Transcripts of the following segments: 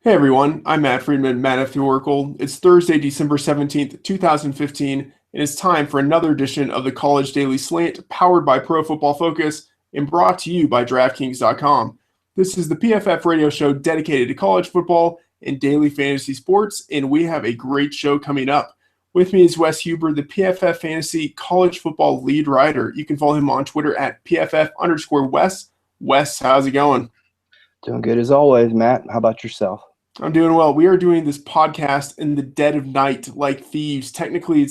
Hey everyone, I'm Matt Friedman, Matt F. the Oracle. It's Thursday, December 17th, 2015, and it's time for another edition of the College Daily Slant, powered by Pro Football Focus and brought to you by DraftKings.com. This is the PFF radio show dedicated to college football and daily fantasy sports, and we have a great show coming up. With me is Wes Huber, the PFF Fantasy College Football lead writer. You can follow him on Twitter at PFF_Wes. Wes, how's it going? Doing good as always, Matt. How about yourself? I'm doing well. We are doing this podcast in the dead of night like thieves. Technically,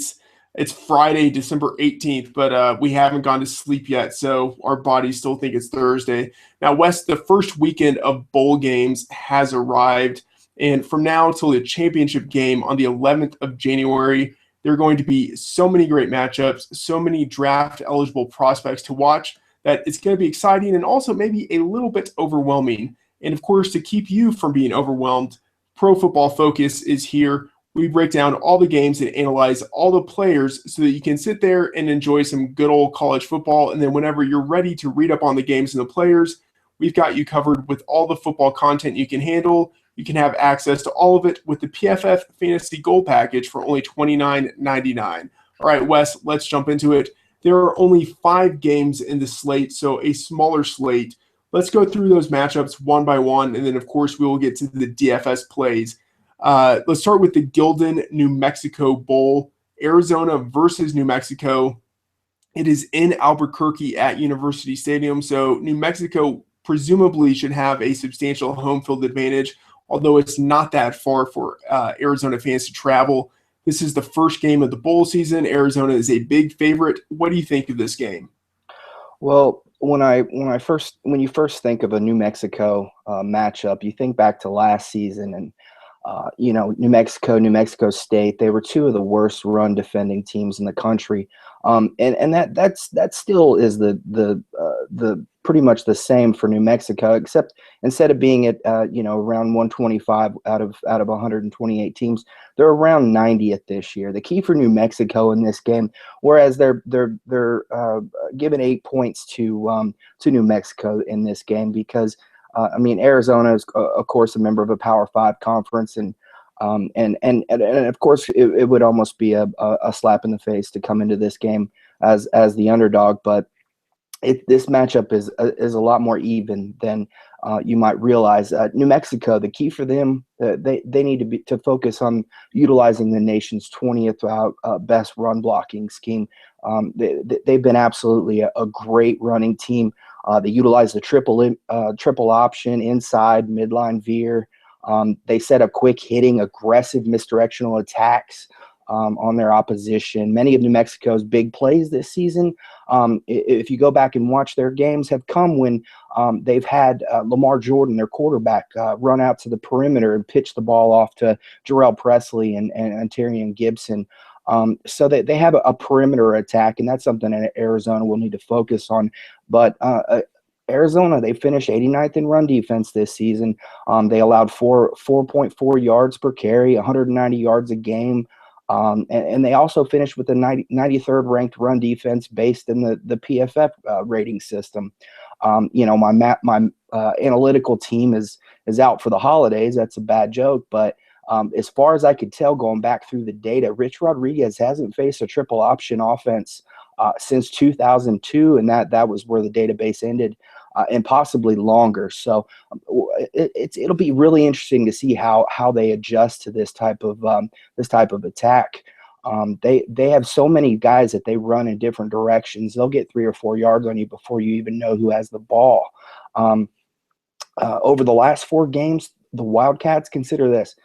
it's Friday, December 18th, but we haven't gone to sleep yet, so our bodies still think it's Thursday. Now, West, the first weekend of bowl games has arrived, and from now till the championship game on the 11th of January, there are going to be so many great matchups, so many draft-eligible prospects to watch that it's going to be exciting and also maybe a little bit overwhelming. And of course, to keep you from being overwhelmed, Pro Football Focus is here. We break down all the games and analyze all the players so that you can sit there and enjoy some good old college football. And then whenever you're ready to read up on the games and the players, we've got you covered with all the football content you can handle. You can have access to all of it with the PFF Fantasy Gold Package for only $29.99. All right, Wes, let's jump into it. There are only 5 games in the slate, so a smaller slate. Let's go through those matchups one by one, and then, of course, we will get to the DFS plays. Let's start with the Gildan, New Mexico Bowl, Arizona versus New Mexico. It is in Albuquerque at University Stadium, so New Mexico presumably should have a substantial home field advantage, although it's not that far for Arizona fans to travel. This is the first game of the bowl season. Arizona is a big favorite. What do you think of this game? Well, when you first think of a New Mexico matchup, you think back to last season, and New Mexico State. They were two of the worst run defending teams in the country, and that still is the pretty much the same for New Mexico, except instead of being at around 125 out of 128 teams, they're around 90th this year. The key for New Mexico in this game, whereas they're given 8 points to New Mexico in this game because. Arizona is, of course, a member of a Power Five conference, and of course, it would almost be a slap in the face to come into this game as the underdog. But this matchup is a lot more even than you might realize. New Mexico, the key for them, they need to focus on utilizing the nation's 20th best run blocking scheme. They've been absolutely a great running team. They utilize the triple option inside midline veer. They set up quick hitting, aggressive misdirectional attacks on their opposition. Many of New Mexico's big plays this season, if you go back and watch their games, have come when they've had Lamar Jordan, their quarterback, run out to the perimeter and pitch the ball off to Jarrell Presley and Tyrion Gibson. So they have a perimeter attack, and that's something that Arizona will need to focus on. But Arizona, they finished 89th in run defense this season. They allowed 4.4 yards per carry, 190 yards a game. And they also finished with the 93rd ranked run defense based in the PFF rating system. My analytical team is out for the holidays. That's a bad joke, but as far as I could tell, going back through the data, Rich Rodriguez hasn't faced a triple option offense since 2002, and that was where the database ended, and possibly longer. So it'll be really interesting to see how they adjust to this type of attack. They have so many guys that they run in different directions. They'll get 3 or 4 yards on you before you even know who has the ball. Over the last 4 games, the Wildcats, consider this.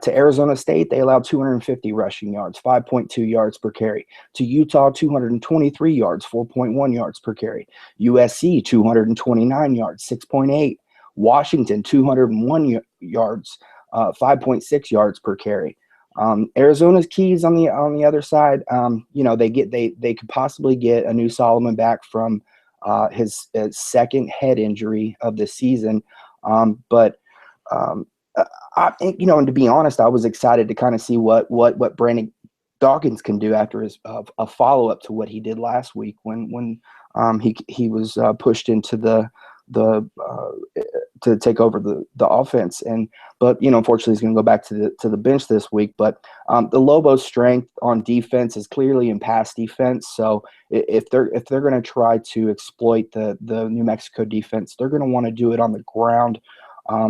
To Arizona State, they allowed 250 rushing yards, 5.2 yards per carry. To Utah, 223 yards, 4.1 yards per carry. USC, 229 yards, 6.8. Washington, 201 yards, 5.6 yards per carry. Arizona's keys on the other side, they could possibly get a new Solomon back from his second head injury of the season, but. And to be honest, I was excited to kind of see what Brandon Dawkins can do after his a follow up to what he did last week when he was pushed into to take over the offense. But unfortunately, he's going to go back to the bench this week. But the Lobos' strength on defense is clearly in pass defense. So if they're going to try to exploit the New Mexico defense, they're going to want to do it on the ground.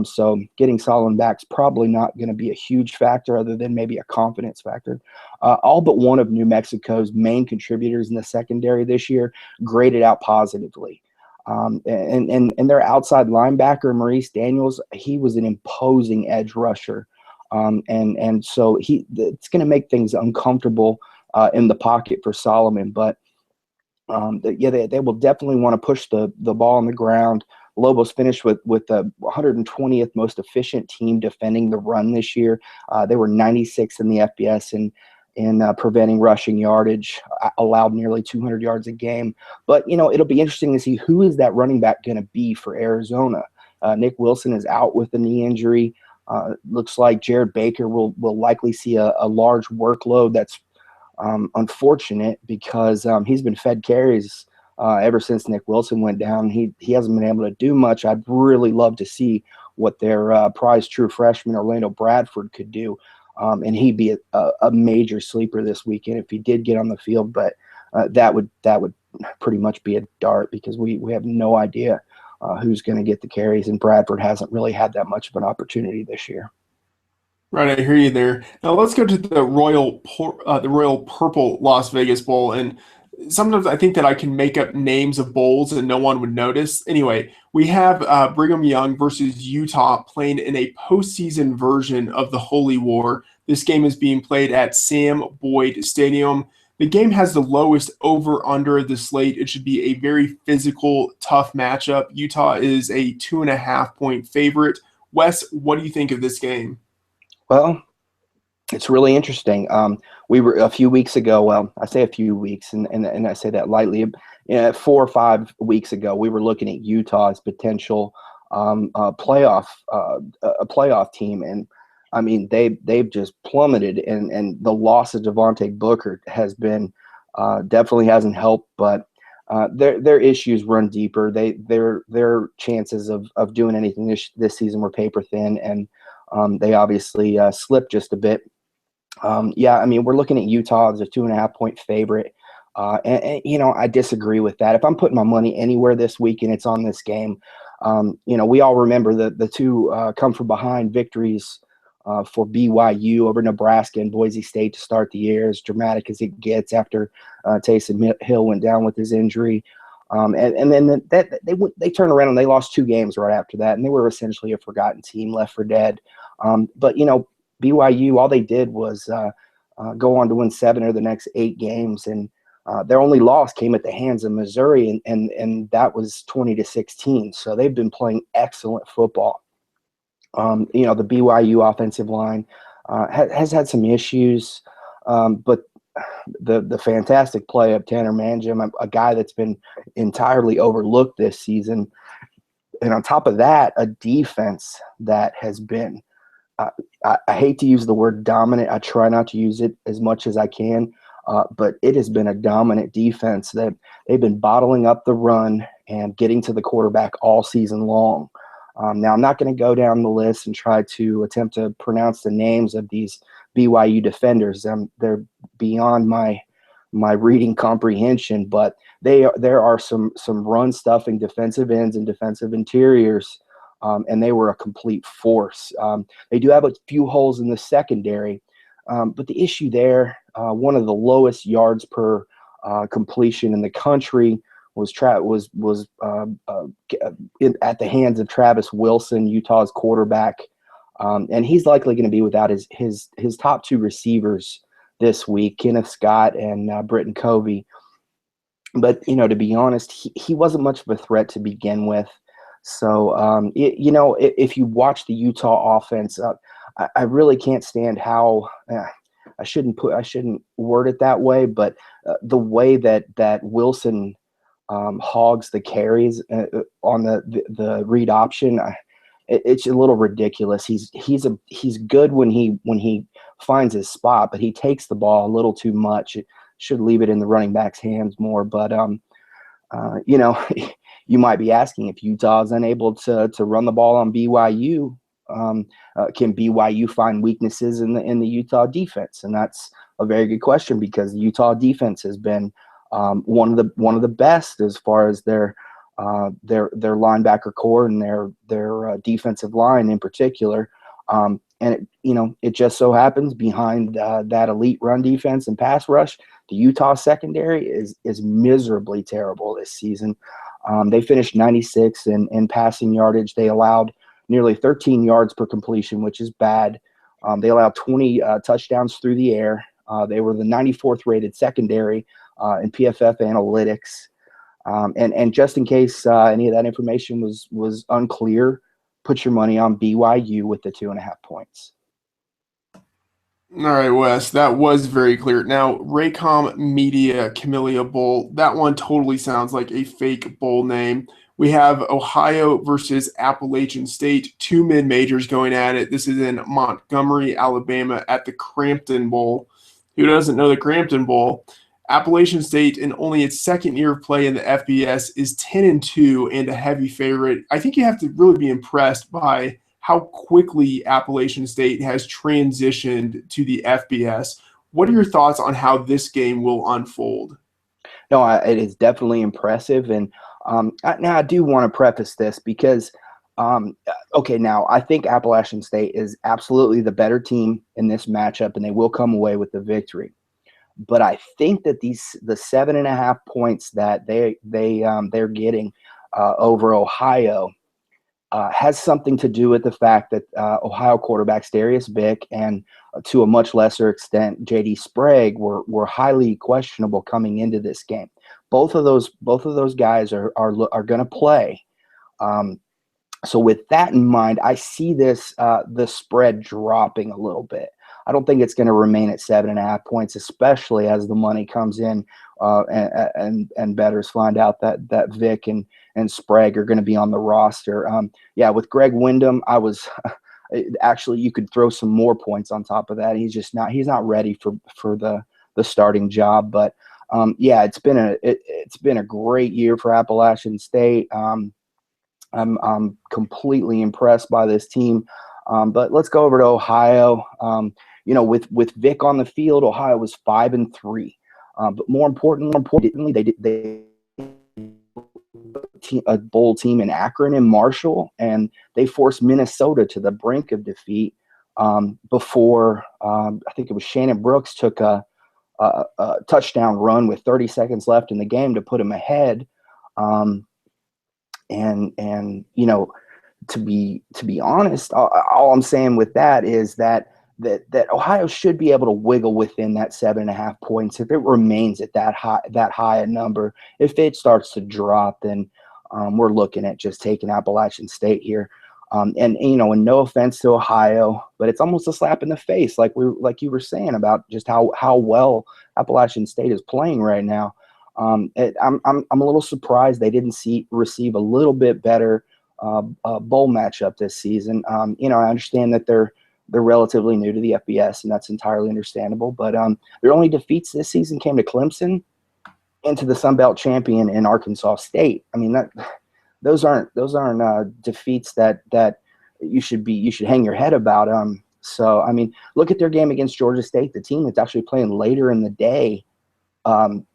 So getting Solomon back's probably not going to be a huge factor, other than maybe a confidence factor. All but one of New Mexico's main contributors in the secondary this year graded out positively. And their outside linebacker, Maurice Daniels, he was an imposing edge rusher. And so it's going to make things uncomfortable in the pocket for Solomon. But they will definitely want to push the ball on the ground. Lobos finished with the 120th most efficient team defending the run this year. They were 96th in the FBS in preventing rushing yardage, allowed nearly 200 yards a game. But, it'll be interesting to see who is that running back going to be for Arizona. Nick Wilson is out with a knee injury. Looks like Jared Baker will likely see a large workload. That's unfortunate because he's been fed carries ever since Nick Wilson went down. He hasn't been able to do much. I'd really love to see what their prized true freshman Orlando Bradford could do. And he'd be a major sleeper this weekend if he did get on the field. But that would pretty much be a dart, because we have no idea who's going to get the carries, and Bradford hasn't really had that much of an opportunity this year. Right, I hear you there. Now let's go to the Royal Purple Las Vegas Bowl. And sometimes I think that I can make up names of bowls and no one would notice. Anyway, we have Brigham Young versus Utah playing in a postseason version of the Holy War. This game is being played at Sam Boyd Stadium. The game has the lowest over-under of the slate. It should be a very physical, tough matchup. Utah is a 2.5-point favorite. Wes, what do you think of this game? Well, it's really interesting. We were a few weeks ago. Well, I say a few weeks, and I say that lightly. 4 or 5 weeks ago, we were looking at Utah's potential playoff team, and I mean they've just plummeted. And the loss of Devontae Booker has been definitely hasn't helped. But their issues run deeper. Their chances of doing anything this season were paper thin, and they obviously slipped just a bit. I mean, we're looking at Utah as a 2.5-point favorite. And I disagree with that. If I'm putting my money anywhere this week and it's on this game, we all remember the two come from behind victories for BYU over Nebraska and Boise State to start the year, as dramatic as it gets after Taysom Hill went down with his injury. And then they turned around and they lost 2 games right after that, and they were essentially a forgotten team, left for dead. But BYU, all they did was go on to win 7 of the next 8 games, and their only loss came at the hands of Missouri, and that was 20-16. So they've been playing excellent football. The BYU offensive line has had some issues, but the fantastic play of Tanner Mangum, a guy that's been entirely overlooked this season, and on top of that, a defense that has been I hate to use the word dominant. I try not to use it as much as I can, but it has been a dominant defense that they've been bottling up the run and getting to the quarterback all season long. Now, I'm not going to go down the list and try to attempt to pronounce the names of these BYU defenders. They're beyond my reading comprehension, but there are some run-stuffing defensive ends and defensive interiors, and they were a complete force. They do have a few holes in the secondary, but the issue there, one of the lowest yards per completion in the country, was at the hands of Travis Wilson, Utah's quarterback, and he's likely going to be without his top 2 receivers this week, Kenneth Scott and Britton Covey. But to be honest, he wasn't much of a threat to begin with. So if you watch the Utah offense, I really can't stand how I shouldn't word it that way, but the way that Wilson hogs the carries on the read option, it's a little ridiculous. He's good when he finds his spot, but he takes the ball a little too much. It should leave it in the running back's hands more. But you might be asking, if Utah is unable to run the ball on BYU, can BYU find weaknesses in the Utah defense? And that's a very good question, because the Utah defense has been one of the best as far as their linebacker core and their defensive line in particular. And it just so happens behind that elite run defense and pass rush, the Utah secondary is miserably terrible this season. They finished 96 in passing yardage. They allowed nearly 13 yards per completion, which is bad. They allowed 20 touchdowns through the air. They were the 94th rated secondary in PFF analytics. And just in case any of that information was unclear, put your money on BYU with the 2.5 points. All right, Wes, that was very clear. Now, Raycom Media Camellia Bowl, that one totally sounds like a fake bowl name. We have Ohio versus Appalachian State, 2 mid-majors going at it. This is in Montgomery, Alabama at the Crampton Bowl. Who doesn't know the Crampton Bowl? Appalachian State, in only its second year of play in the FBS, is 10-2 and a heavy favorite. I think you have to really be impressed by how quickly Appalachian State has transitioned to the FBS. What are your thoughts on how this game will unfold? No, it is definitely impressive. And now I do want to preface this because, now I think Appalachian State is absolutely the better team in this matchup, and they will come away with the victory. But I think that the 7.5 points that they're getting over Ohio has something to do with the fact that Ohio quarterbacks Darius Bick and to a much lesser extent J.D. Sprague were highly questionable coming into this game. Both of those guys are going to play. So with that in mind, I see the spread dropping a little bit. I don't think it's going to remain at 7.5 points, especially as the money comes in and bettors find out that Vic and Sprague are going to be on the roster. With Greg Wyndham, I was actually, you could throw some more points on top of that. He's not ready for the starting job. But it's been a great year for Appalachian State. I'm completely impressed by this team. But let's go over to Ohio. With Vic on the field, Ohio was 5-3. But more importantly, they a bowl team in Akron and Marshall, and they forced Minnesota to the brink of defeat before I think it was Shannon Brooks took a touchdown run with 30 seconds left in the game to put them ahead. To be honest, all I'm saying with that is that Ohio should be able to wiggle within that 7.5 points if it remains at that high a number. If it starts to drop, then we're looking at just taking Appalachian State here. And no offense to Ohio, but it's almost a slap in the face, like you were saying about just how well Appalachian State is playing right now. I'm a little surprised they didn't receive a little bit better bowl matchup this season. I understand that they're relatively new to the FBS, and that's entirely understandable. But their only defeats this season came to Clemson and to the Sun Belt champion in Arkansas State. I mean, those aren't defeats that you should hang your head about. So I mean, look at their game against Georgia State, the team that's actually playing later in the day.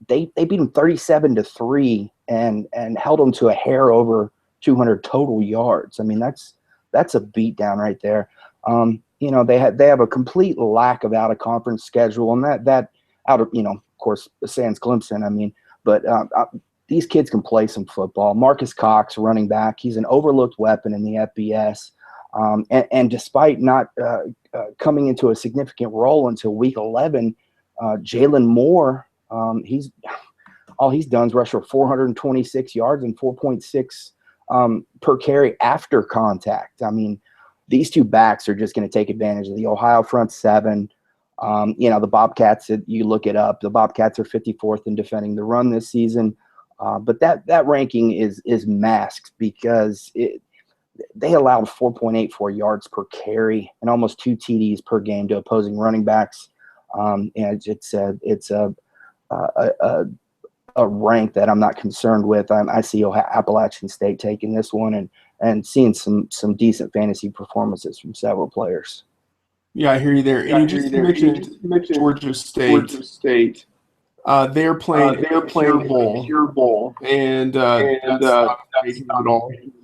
They beat them 37-3 and held them to a hair over 200 total yards. I mean, that's a beat down right there. They have a complete lack of out of conference schedule, and that out of of course sans Clemson. I mean, but these kids can play some football. Marcus Cox, running back, he's an overlooked weapon in the FBS. And despite not coming into a significant role until week 11, Jalen Moore, all he's done is rush for 426 yards and 4.6 per carry after contact. I mean, these two backs are just going to take advantage of the Ohio front seven. The Bobcats, you look it up, the Bobcats are 54th in defending the run this season. But that ranking is masked because they allowed 4.84 yards per carry and almost 2 TDs per game to opposing running backs. And it's a a rank that I'm not concerned with. I see Appalachian State taking this one and seeing some decent fantasy performances from several players. Yeah, I hear you there. And you just mentioned Georgia State. They're playing a Pure Bowl, and that's not making it at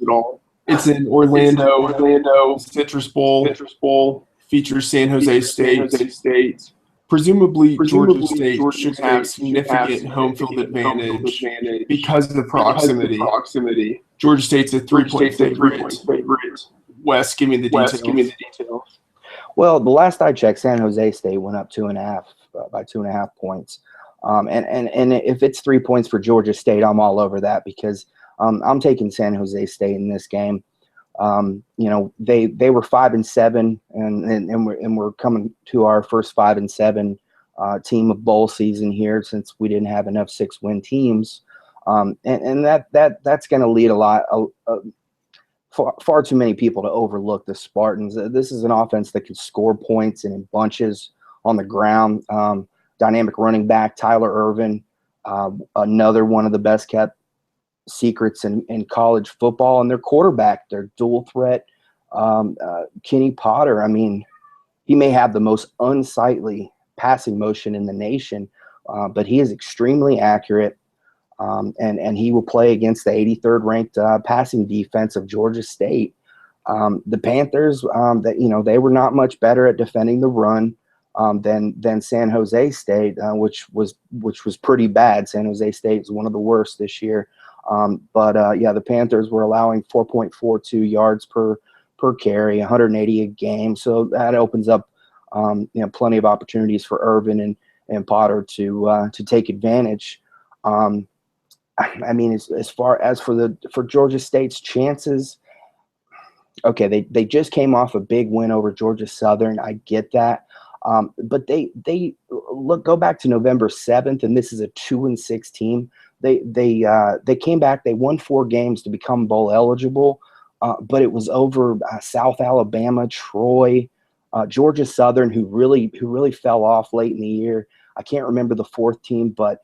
all. It's in Orlando. Citrus Bowl features San Jose State. Presumably, Georgia State should have significant home field advantage because of the proximity. Georgia State's a 3-point favorite. Wes, give me the details. Well, the last I checked, San Jose State went up 2.5 by 2.5 points. And if it's 3 points for Georgia State, I'm all over that because I'm taking San Jose State in this game. They were 5-7, and we're coming to our first 5-7 team of bowl season here since we didn't have enough 6-win teams, and that's going to lead far too many people to overlook the Spartans. This is an offense that can score points and in bunches on the ground. Dynamic running back Tyler Irvin, another one of the best kept secrets in college football, and their quarterback, their dual threat, Kenny Potter. I mean, he may have the most unsightly passing motion in the nation, but he is extremely accurate, and he will play against the 83rd ranked passing defense of Georgia State. The Panthers, they were not much better at defending the run than San Jose State, which was pretty bad. San Jose State is one of the worst this year. The Panthers were allowing 4.42 yards per carry, 180 a game. So that opens up, plenty of opportunities for Irvin and Potter to take advantage. I mean, as far as for Georgia State's chances, okay, they just came off a big win over Georgia Southern. I get that. But they go back to November 7th, and this is a 2-6 team. They came back. They won 4 games to become bowl eligible, but it was over South Alabama, Troy, Georgia Southern, who really fell off late in the year. I can't remember the 4th team, but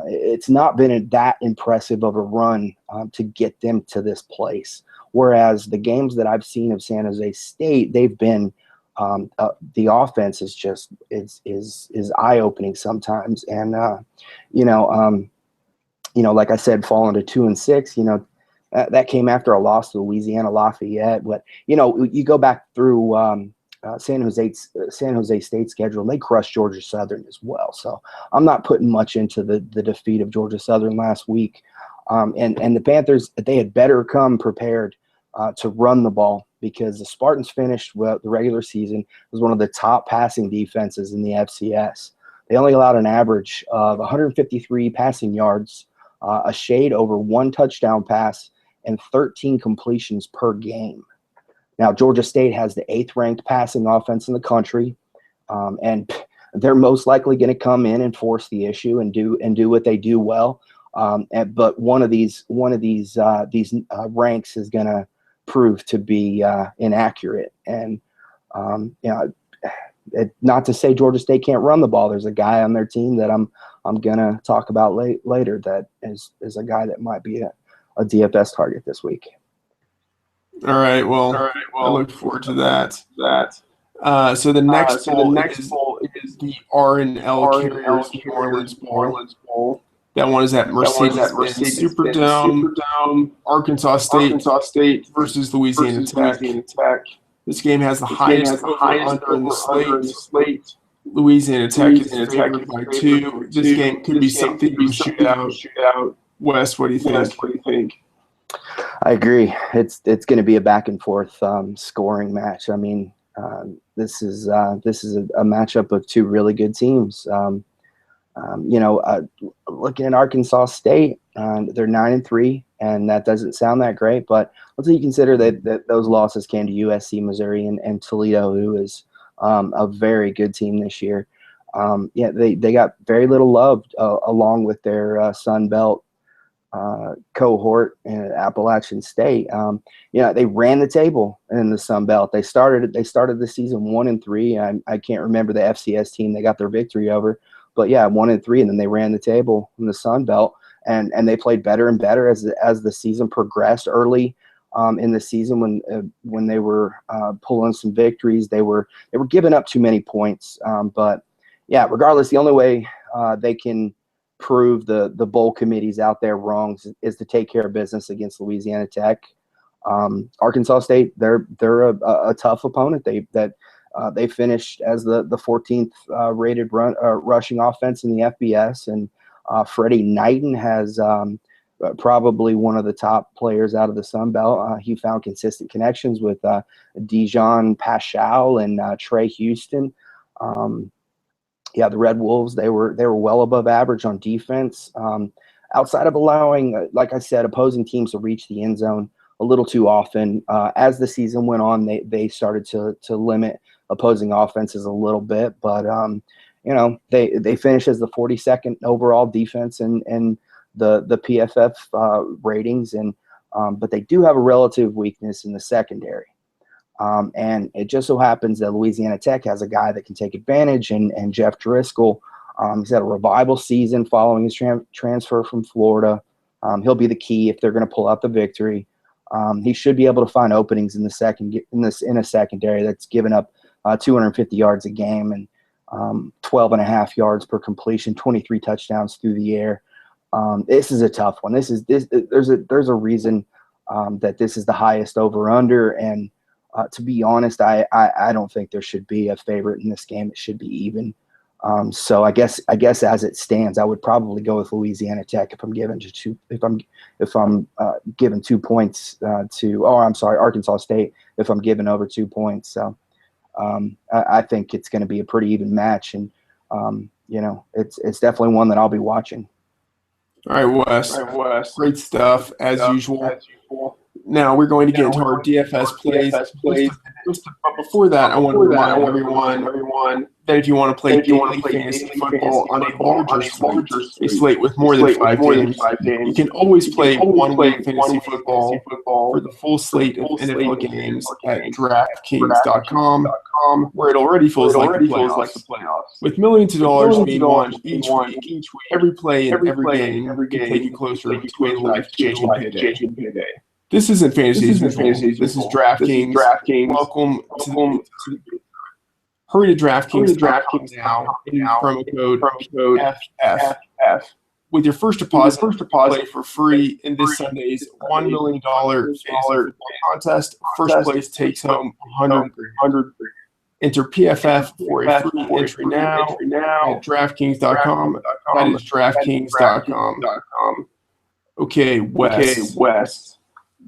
it's not been that impressive of a run to get them to this place. Whereas the games that I've seen of San Jose State, they've been the offense is just is eye-opening sometimes, and like I said, falling to 2-6, that came after a loss to Louisiana Lafayette. But you go back through San Jose State schedule, and they crushed Georgia Southern as well. So I'm not putting much into the defeat of Georgia Southern last week. And the Panthers, they had better come prepared to run the ball, because the Spartans finished the regular season as one of the top passing defenses in the FCS. They only allowed an average of 153 passing yards, a shade over 1 touchdown pass, and 13 completions per game. Now, Georgia State has the 8th ranked passing offense in the country, and they're most likely going to come in and force the issue and do what they do well. But one of these ranks is going to prove to be inaccurate. And not to say Georgia State can't run the ball. There's a guy on their team that I'm going to talk about later that is a guy that might be a DFS target this week. All right. Well, I look forward to that. So the next bowl is the R&L Carriers New Orleans Bowl. That one is at Mercedes-Benz Superdome. Arkansas State versus Louisiana Tech. This game has the highest over-under in the slate. Louisiana Tech is favored by 2. This game could be something to shoot out. Wes, what do you think? I agree. It's going to be a back and forth scoring match. I mean, this is a matchup of 2 really good teams. Looking at Arkansas State, they're 9-3, and that doesn't sound that great. But let's you consider that those losses came to USC, Missouri, and Toledo, who is a very good team this year. They got very little love along with their Sun Belt cohort in Appalachian State. They ran the table in the Sun Belt. They started the season 1-3. I can't remember the FCS team they got their victory over, but 1-3, and then they ran the table in the Sun Belt. and they played better and better as the season progressed. Early in the season, when they were pulling some victories, they were giving up too many points. But yeah, regardless, the only way they can prove the bowl committees out there wrong is to take care of business against Louisiana Tech. Arkansas State, they're a tough opponent. They finished as the 14th rated rushing offense in the FBS, and Freddie Knighton has probably one of the top players out of the Sun Belt. He found consistent connections with Dijon Paschal and Trey Houston. Yeah, the Red Wolves, they were well above average on defense. Outside of allowing, like I said, opposing teams to reach the end zone a little too often. As the season went on, they started to limit opposing offenses a little bit, but they finished as the 42nd overall defense in the PFF ratings, and but they do have a relative weakness in the secondary. And it just so happens that Louisiana Tech has a guy that can take advantage, and Jeff Driscoll. He's had a revival season following his transfer from Florida. He'll be the key if they're going to pull out the victory. He should be able to find openings in a secondary that's given up 250 yards a game and 12 and a half yards per completion, 23 touchdowns through the air. This is a tough one. There's a reason that this is the highest over under, and to be honest, I don't think there should be a favorite in this game. It should be even. So I guess as it stands, I would probably go with Louisiana Tech if I'm given given 2 points Arkansas State if I'm giving over 2 points. So I think it's going to be a pretty even match, and it's definitely one that I'll be watching. All right, Wes. Great stuff as usual. Now we're going to get into our DFS plays. But before that, I want to remind everyone that if you want to play daily fantasy football on a larger slate with more than 5 games, you can always play one-week fantasy football for the full slate of NFL games at DraftKings.com, where it already feels like the playoffs. With millions of dollars being won each week, every play in every game can take you closer to a life-changing payday. This isn't fantasy as usual. This is DraftKings. Welcome to hurry to DraftKings now and use promo code FF. With your first deposit, play for free in this Sunday's $1 million fantasy football contest. First place takes home $100. Enter PFF for a free entry now at DraftKings.com. That is DraftKings.com. Okay, Wes.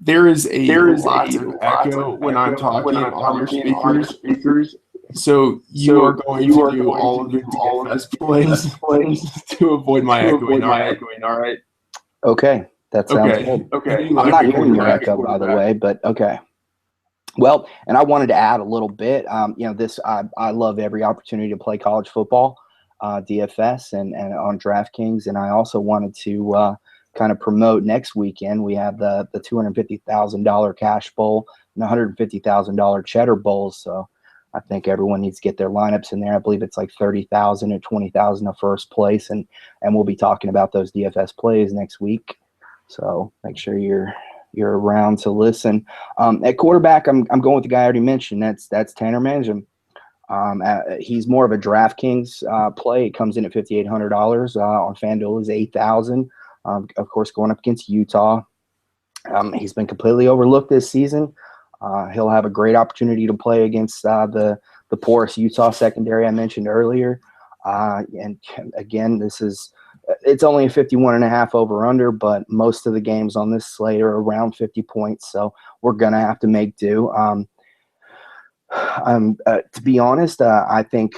There is a lot of echo when I'm talking on your speakers. So you are going to do all of the DFS plays to avoid my echoing. All right. Okay, that sounds good. Okay. I'm not hearing your echo, by the way, but okay. Well, and I wanted to add a little bit. I love every opportunity to play college football, DFS, and on DraftKings, and I also wanted to kind of promote next weekend. We have the $250,000 cash bowl and $150,000 cheddar bowl. So I think everyone needs to get their lineups in there. I believe it's like 30,000 and 20,000 of first place, and we'll be talking about those DFS plays next week. So make sure you're around to listen. At quarterback, I'm going with the guy I already mentioned. That's Tanner Mangum. He's more of a DraftKings play. It comes in at $5,800. On FanDuel is $8,000. Of course, going up against Utah. He's been completely overlooked this season. He'll have a great opportunity to play against the porous Utah secondary I mentioned earlier. And again, it's only a 51.5 over under, but most of the games on this slate are around 50 points. So we're going to have to make do. To be honest, I think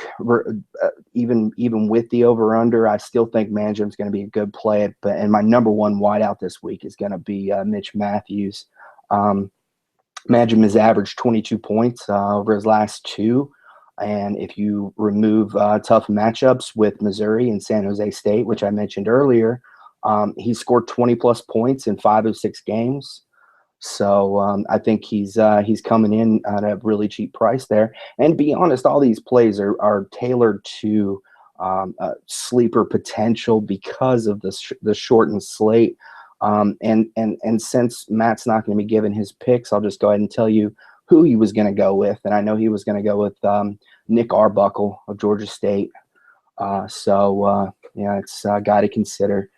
even with the over under, I still think Mangum's going to be a good play. And my number one wideout this week is going to be Mitch Matthews. Mangum has averaged 22 points over his last 2. And if you remove tough matchups with Missouri and San Jose State, which I mentioned earlier, he scored 20-plus points in 5 of 6 games. So I think he's coming in at a really cheap price there. And to be honest, all these plays are tailored to sleeper potential because of the shortened slate. And since Matt's not going to be giving his picks, I'll just go ahead and tell you who he was going to go with. And I know he was going to go with Nick Arbuckle of Georgia State. So it's a guy to consider.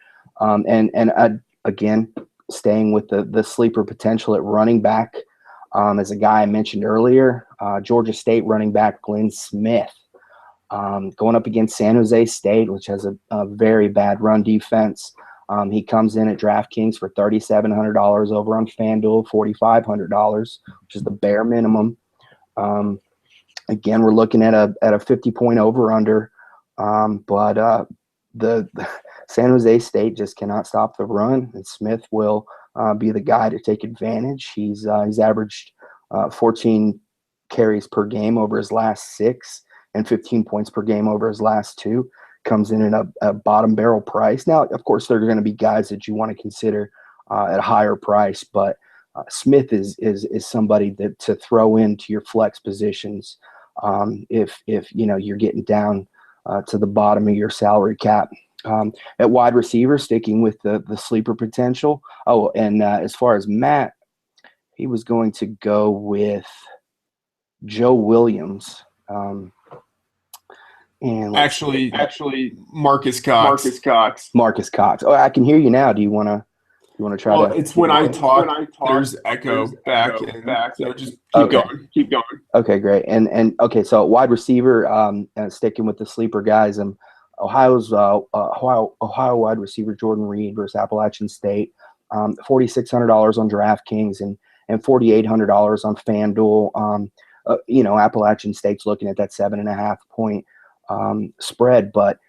Again, staying with the sleeper potential at running back, as a guy I mentioned earlier, Georgia State running back Glenn Smith, going up against San Jose State, which has a very bad run defense. He comes in at DraftKings for $3,700, over on FanDuel $4,500, which is the bare minimum. Again, we're looking at a 50-point over/under, but the San Jose State just cannot stop the run, and Smith will be the guy to take advantage. He's averaged 14 carries per game over his last 6 and 15 points per game over his last 2. Comes in at a bottom barrel price. Now, of course, there are going to be guys that you want to consider at a higher price, but Smith is somebody that to throw into your flex positions if you're getting down to the bottom of your salary cap. At wide receiver, sticking with the sleeper potential. Oh, and as far as Matt, he was going to go with Joe Williams. And actually, Marcus Cox. Marcus Cox. Oh, I can hear you now. Do you want to try to? It's when I talk, there's echo back. So just keep going. Okay, great. And okay, so wide receiver, sticking with the sleeper guys, Ohio's Ohio wide receiver Jordan Reed versus Appalachian State, $4,600 on DraftKings and $4,800 on FanDuel. Appalachian State's looking at that 7.5 point spread, but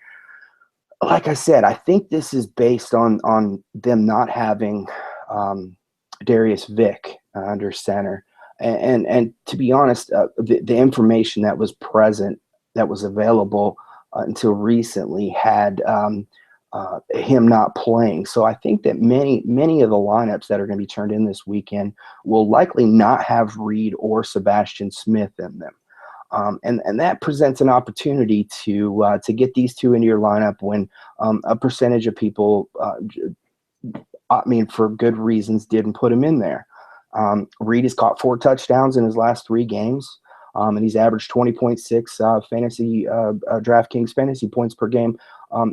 like I said, I think this is based on them not having Darius Vick under center, and to be honest, the information that was present, that was available until recently, had him not playing. So I think that many of the lineups that are going to be turned in this weekend will likely not have Reed or Sebastian Smith in them. And that presents an opportunity to get these two into your lineup when a percentage of people, for good reasons, didn't put him in there. Reed has caught 4 touchdowns in his last 3 games, and he's averaged 20.6 fantasy DraftKings fantasy points per game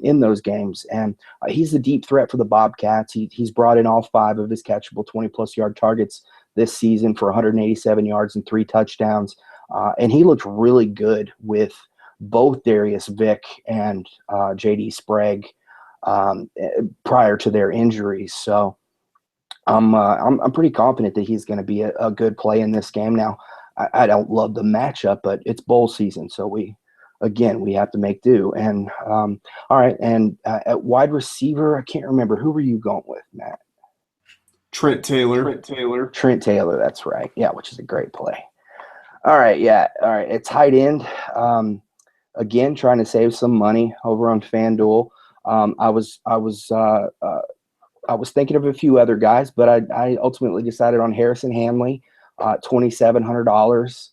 in those games. And he's the deep threat for the Bobcats. He's brought in all 5 of his catchable 20-plus yard targets this season for 187 yards and 3 touchdowns. And he looked really good with both Darius Vick and J.D. Sprague prior to their injuries. So I'm pretty confident that he's going to be a good play in this game. Now, I don't love the matchup, but it's bowl season, so we have to make do. And all right, and at wide receiver, I can't remember, who were you going with, Matt? Trent Taylor. That's right. Yeah, which is a great play. All right, yeah. All right, at tight end, again, trying to save some money over on FanDuel. I was thinking of a few other guys, but I ultimately decided on Harrison Hanley, $2,700.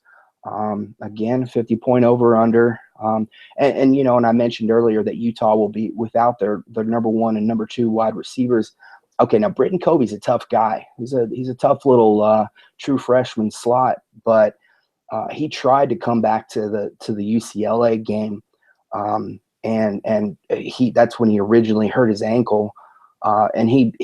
Again, 50-point over/under. And I mentioned earlier that Utah will be without their number 1 and number 2 wide receivers. Okay, now Britton Covey's a tough guy. He's a tough little true freshman slot, but he tried to come back to the UCLA game, and that's when he originally hurt his ankle, and he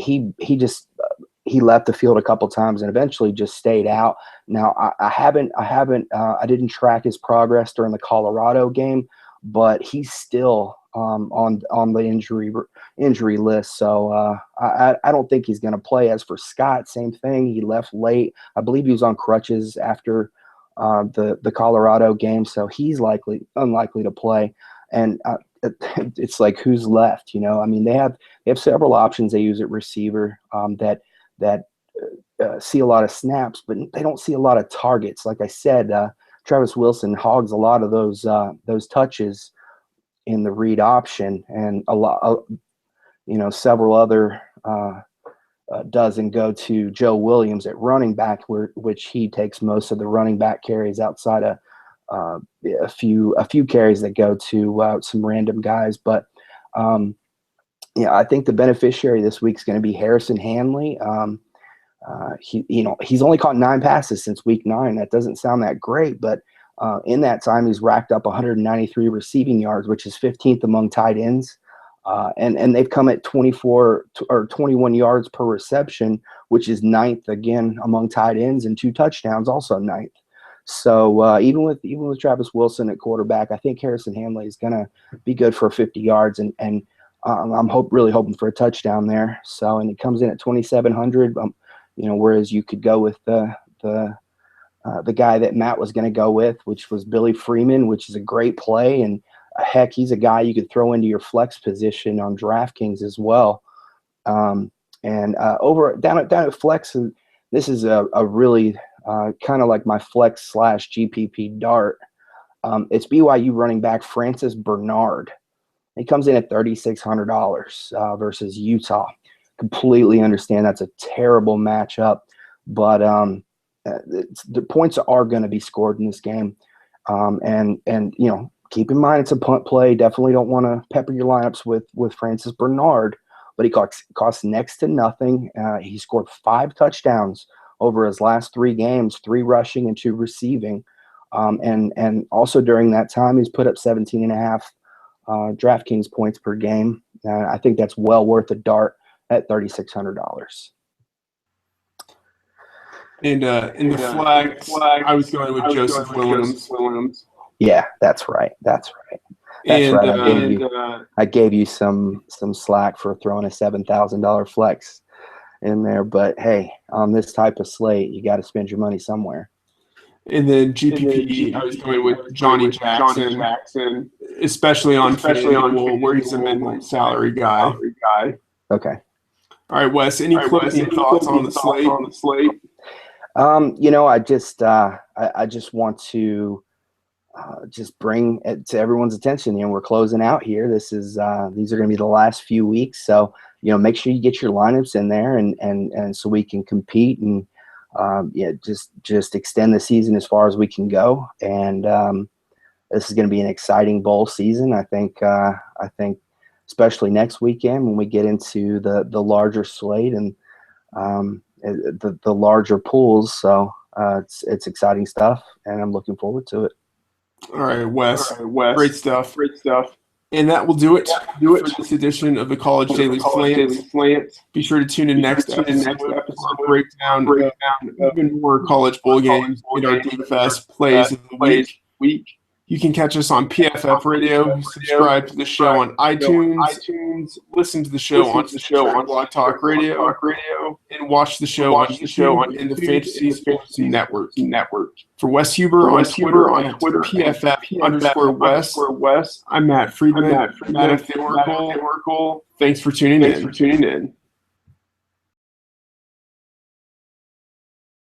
left the field a couple times and eventually just stayed out. Now I didn't track his progress during the Colorado game, but he's still on the injury list. So I don't think he's going to play. As for Scott, same thing. He left late. I believe he was on crutches after the Colorado game, so he's unlikely to play. And it's like, who's left? They have several options they use at receiver that see a lot of snaps, but they don't see a lot of targets. Like I said, Travis Wilson hogs a lot of those touches in the read option, and several other dozen go to Joe Williams at running back, which he takes most of the running back carries outside of a few carries that go to some random guys. But I think the beneficiary this week is going to be Harrison Hanley. He's only caught 9 passes since week 9. That doesn't sound that great, but in that time, he's racked up 193 receiving yards, which is 15th among tight ends. And they've come at 24 or 21 yards per reception, which is 9th again among tight ends, and 2 touchdowns, also 9th. So even with Travis Wilson at quarterback, I think Harrison Hanley is going to be good for 50 yards, and I'm really hoping for a touchdown there. So, and it comes in at 2,700. Whereas you could go with the guy that Matt was going to go with, which was Billy Freeman, which is a great play. And heck, he's a guy you could throw into your flex position on DraftKings as well. Over down at flex, and this is a really kind of like my flex / GPP dart. It's BYU running back Francis Bernard. He comes in at $3,600 versus Utah. Completely understand that's a terrible matchup, but the points are going to be scored in this game. Keep in mind it's a punt play. Definitely don't want to pepper your lineups with Francis Bernard, but he costs next to nothing. He scored 5 touchdowns over his last 3 games, 3 rushing and 2 receiving. And also during that time, he's put up 17.5 DraftKings points per game. I think that's well worth a dart at $3,600. And in the flag, I was going with Joseph Williams. Yeah, that's right. That's right. I gave you some slack for throwing a $7,000 flex in there, but hey, on this type of slate, you got to spend your money somewhere. And then GPP, I was going with Johnny Jackson, especially on FanDuel, where he's a minimum salary guy. Okay. All right, Wes. Any closing thoughts on the slate? I just want to just bring it to everyone's attention. We're closing out here. These are going to be the last few weeks, so make sure you get your lineups in there, and so we can compete and just extend the season as far as we can go. And this is going to be an exciting bowl season. I think especially next weekend when we get into the larger slate and the larger pools. So it's exciting stuff, and I'm looking forward to it. All right, Wes. Great stuff. And that will do it for this edition of the College Daily Slant. Be sure to tune in next episode for our breakdown of even more college bowl games in our DFS Plays of the week. You can catch us on PFF Radio, subscribe to the show on iTunes, listen to the show on Blog Talk Radio, and watch the show on YouTube and the Fantasy Sports Network. For Wes Huber on Twitter, PFF_Wes, I'm Matt Friedman, Matt of the Oracle. Thanks for tuning in.